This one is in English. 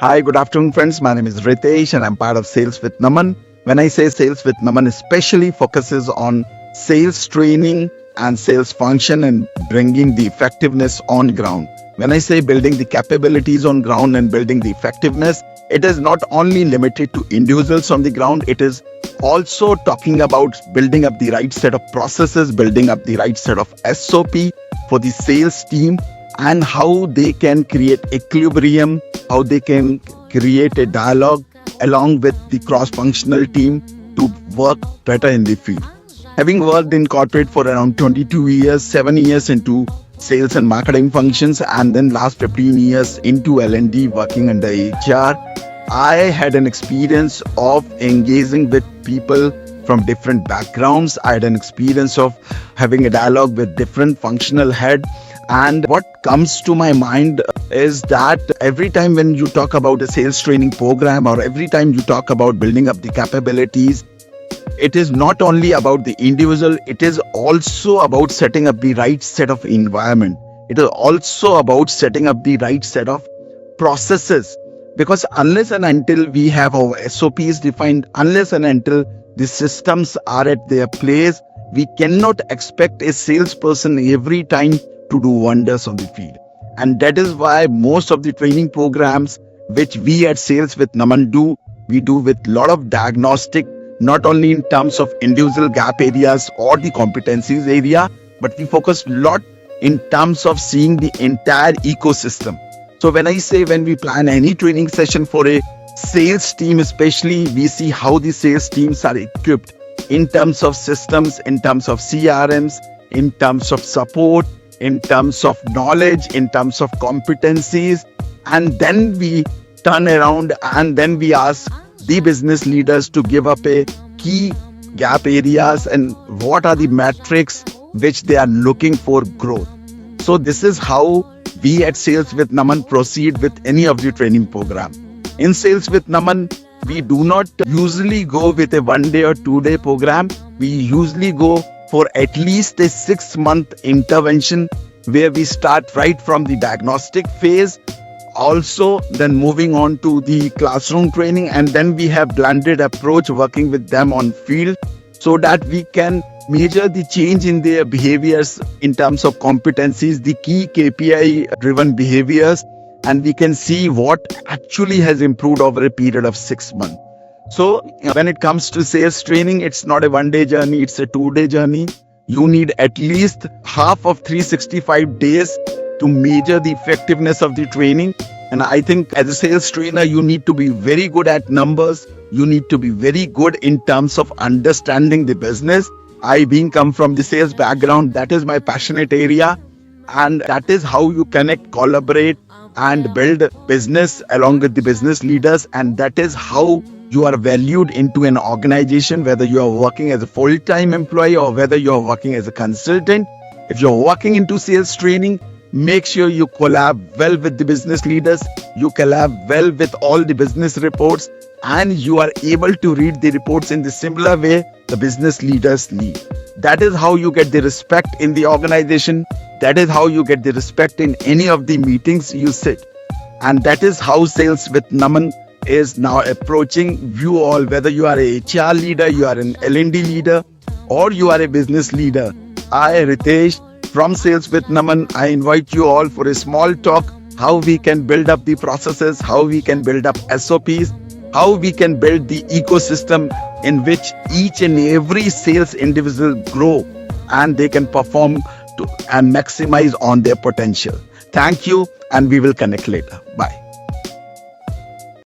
Hi, good afternoon, friends. My name is Ritesh, and I'm part of Sales with Naman. When I say Sales with Naman, especially focuses on sales training and sales function and bringing the effectiveness on ground. When I say building the capabilities on ground and building the effectiveness, it is not only limited to individuals on the ground, it is also talking about building up the right set of processes, building up the right set of SOP for the sales team, and how they can create equilibrium, how they can create a dialogue along with the cross-functional team to work better in the field. Having worked in corporate for around 22 years, 7 years into sales and marketing functions, and then last 15 years into L&D working under HR, I had an experience of engaging with people from different backgrounds. I had an experience of having a dialogue with different functional heads. And what comes to my mind is that every time when you talk about a sales training program or every time you talk about building up the capabilities, it is not only about the individual, it is also about setting up the right set of environment. It is also about setting up the right set of processes. Because unless and until we have our SOPs defined, unless and until the systems are at their place, we cannot expect a salesperson every time to do wonders on the field. And that is why most of the training programs which we at Sales with Naman do, we do with a lot of diagnostic, not only in terms of individual gap areas or the competencies area, but we focus a lot in terms of seeing the entire ecosystem. So when we plan any training session for a sales team, especially, we see how the sales teams are equipped in terms of systems, in terms of CRMs, in terms of support, in terms of knowledge, in terms of competencies. And then we turn around and then we ask the business leaders to give up a key gap areas and what are the metrics which they are looking for growth. So this is how we at Sales with Naman proceed with any of the training program. In Sales with Naman, we do not usually go with a 1 day or 2 day program. We usually go for at least a 6-month intervention where we start right from the diagnostic phase, also then moving on to the classroom training, and then we have blended approach working with them on field so that we can measure the change in their behaviors in terms of competencies, the key KPI driven behaviors, and we can see what actually has improved over a period of 6 months. So when it comes to sales training, it's not a 1 day journey, it's a 2 day journey. You need at least half of 365 days to measure the effectiveness of the training. And I think as a sales trainer, you need to be very good at numbers. You need to be very good in terms of understanding the business. I being come from the sales background, that is my passionate area. And that is how you connect, collaborate, and build business along with the business leaders. And that is how you are valued into an organization, whether you are working as a full-time employee or whether you are working as a consultant. If you're working into sales training, make sure you collab well with the business leaders, you collab well with all the business reports, and you are able to read the reports in the similar way the business leaders need. That is how you get the respect in the organization. That is how you get the respect in any of the meetings you sit. And that is how Sales with Naman is now approaching you all, whether you are a HR leader, you are an L&D leader, or you are a business leader. I, Ritesh, from Sales with Naman, I invite you all for a small talk, how we can build up the processes, how we can build up SOPs, how we can build the ecosystem in which each and every sales individual grow and they can perform and maximize on their potential. Thank you, and we will connect later. Bye.